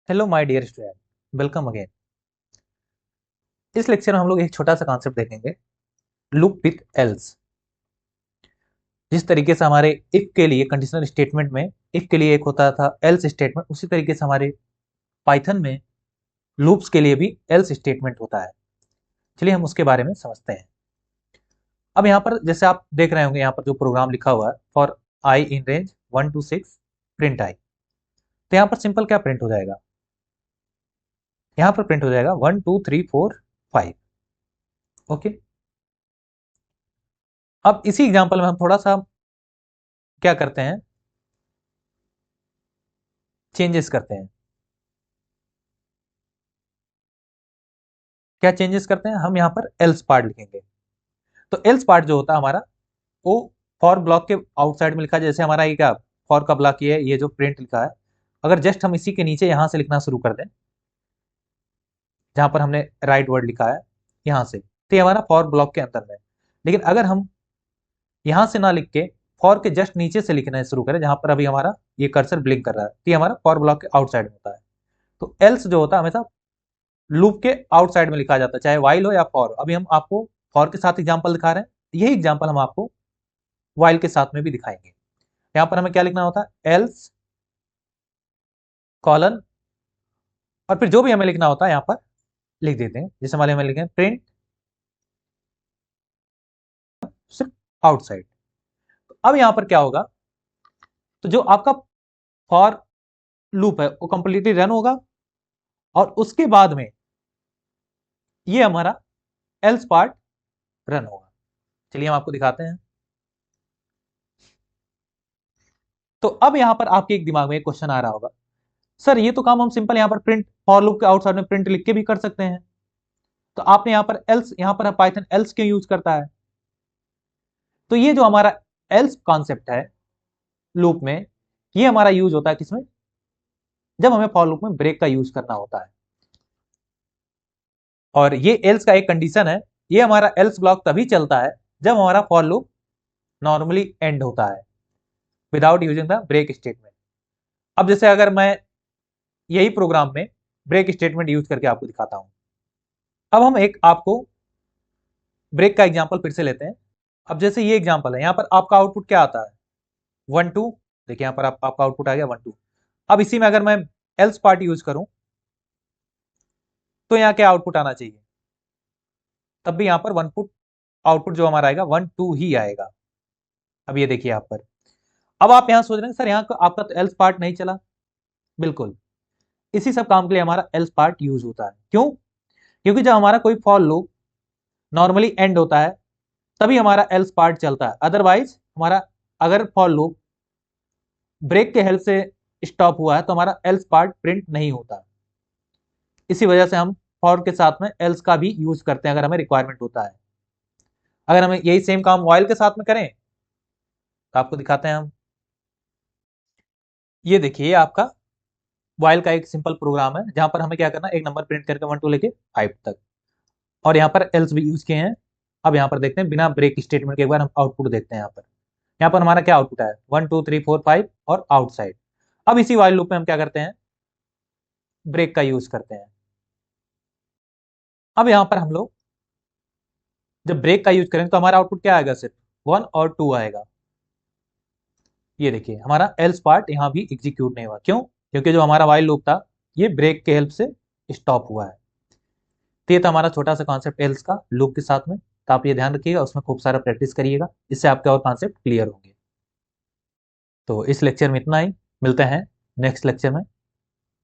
Hello my dear student, welcome again. इस lecture में हम लोग एक छोटा सा कॉन्सेप्ट देखेंगे, लूप विथ एल्स। जिस तरीके से हमारे इफ के लिए कंडीशनल स्टेटमेंट में इफ के लिए एक होता था एल्स स्टेटमेंट, उसी तरीके से हमारे पाइथन में लूप्स के लिए भी एल्स स्टेटमेंट होता है। चलिए हम उसके बारे में समझते हैं। अब यहाँ पर जैसे आप देख रहे होंगे, यहाँ पर जो प्रोग्राम लिखा हुआ है, for i in range 1 to 6 print i. तो यहाँ पर सिंपल क्या प्रिंट हो जाएगा, यहाँ पर प्रिंट हो जाएगा 1 2 3 4 5। ओके, अब इसी एग्जांपल में हम थोड़ा सा क्या करते हैं, चेंजेस करते हैं। क्या चेंजेस करते हैं, हम यहाँ पर एल्स पार्ट लिखेंगे। तो एल्स पार्ट जो होता है हमारा, वो फॉर ब्लॉक के आउटसाइड में लिखा है। जैसे हमारा ये क्या फॉर का ब्लॉक ये जो प्रिंट लिखा है, अगर जस्ट हम इसी के नीचे यहाँ से लिखना शुरू कर दें, जहां पर हमने राइट वर्ड लिखा है यहाँ से, तो ये हमारा फॉर ब्लॉक के अंदर में। लेकिन अगर हम यहाँ से ना लिख के फॉर के जस्ट नीचे से लिखना शुरू करें, जहां पर अभी हमारा ये कर्सर ब्लिंक कर रहा है, तो ये हमारा फॉर ब्लॉक के आउटसाइड में होता है। तो एल्स जो होता है हमेशा लूप के आउटसाइड में लिखा जाता है, चाहे वाइल हो या फॉर। अभी हम आपको फॉर के साथ एग्जांपल दिखा रहे हैं, यही एग्जांपल हम आपको वाइल के साथ में भी दिखाएंगे। यहाँ पर हमें क्या लिखना होता है, एल्स कॉलन, और फिर जो भी हमें लिखना होता है यहाँ पर लिख देते हैं। जैसे हमारे हमें लिखे प्रिंट सिर्फ आउटसाइड। तो अब यहाँ पर क्या होगा, तो जो आपका फॉर लूप है वो कंप्लीटली रन होगा, और उसके बाद में ये हमारा एल्स पार्ट रन होगा। चलिए हम आपको दिखाते हैं। तो अब यहां पर आपके एक दिमाग में एक क्वेश्चन आ रहा होगा, सर ये तो काम हम सिंपल यहाँ पर प्रिंट फॉर लूप के आउटसाइड में प्रिंट लिख के भी कर सकते हैं, तो आपने यहाँ पर एल्स, यहाँ पर पाइथन एल्स क्यों यूज करता है? तो ये जो हमारा एल्स कॉन्सेप्ट है लूप में, ये हमारा यूज होता है किसमें, जब हमें फॉर लूप में ब्रेक का यूज करना होता है। और ये एल्स का एक कंडीशन है, ये हमारा एल्स ब्लॉक तभी चलता है जब हमारा फॉर लूप नॉर्मली एंड होता है without using the break statement. अब जैसे अगर मैं यही प्रोग्राम में ब्रेक स्टेटमेंट यूज करके आपको दिखाता हूं। अब हम एक आपको ब्रेक का एग्जांपल फिर से लेते हैं। अब जैसे ये एग्जांपल है, यहाँ पर आपका आउटपुट क्या आता है, 1 2। देखिए यहाँ पर आपका आउटपुट आ गया 1 2। अब इसी में अगर मैं एल्स पार्ट यूज करूं, तो यहाँ क्या आउटपुट आना चाहिए, तब भी यहाँ पर वन पुट आउटपुट जो हमारा आएगा 1 2 ही आएगा। अब ये देखिए यहाँ पर, अब आप यहाँ सोच रहे हैं सर यहाँ आपका तो एल्स पार्ट नहीं चला। बिल्कुल, इसी सब काम के लिए हमारा एल्स पार्ट यूज होता है। क्यों? क्योंकि जब हमारा कोई फॉर लूप नॉर्मली एंड होता है तभी हमारा एल्स पार्ट चलता है। अदरवाइज हमारा अगर फॉर लूप ब्रेक के हेल्प से स्टॉप हुआ है तो हमारा एल्स पार्ट प्रिंट नहीं होता। इसी वजह से हम फॉर के साथ में एल्स का भी यूज करते हैं अगर हमें रिक्वायरमेंट होता है। अगर हमें यही सेम काम व्हाइल के साथ में करें तो आपको दिखाते हैं हम। ये देखिए आपका व्हाइल का एक सिंपल प्रोग्राम है, जहां पर हमें क्या करना है, एक नंबर प्रिंट करके 1 2 लेके 5 तक, और यहाँ पर एल्स भी यूज किए हैं। अब यहाँ पर देखते हैं बिना ब्रेक स्टेटमेंट के, एक बार हम आउटपुट देखते हैं। यहाँ पर हमारा क्या आउटपुट है, 1 2 3 4 5 और आउटसाइड। अब इसी व्हाइल लूप में हम क्या करते हैं, ब्रेक का यूज करते हैं। अब यहाँ पर हम लोग जब ब्रेक का यूज करेंगे तो हमारा आउटपुट क्या आएगा, सिर्फ 1 और 2 आएगा। ये देखिए हमारा एल्स पार्ट यहाँ भी एग्जीक्यूट नहीं हुआ। क्यों? क्योंकि जो हमारा व्हाइल लूप था ये ब्रेक के हेल्प से स्टॉप हुआ है। तो ये था हमारा छोटा सा कॉन्सेप्ट एल्स का लूप के साथ में। तो आप ये ध्यान रखिएगा, उसमें खूब सारा प्रैक्टिस करिएगा, इससे आपके और कॉन्सेप्ट क्लियर होंगे। तो इस लेक्चर में इतना ही, मिलते हैं नेक्स्ट लेक्चर में।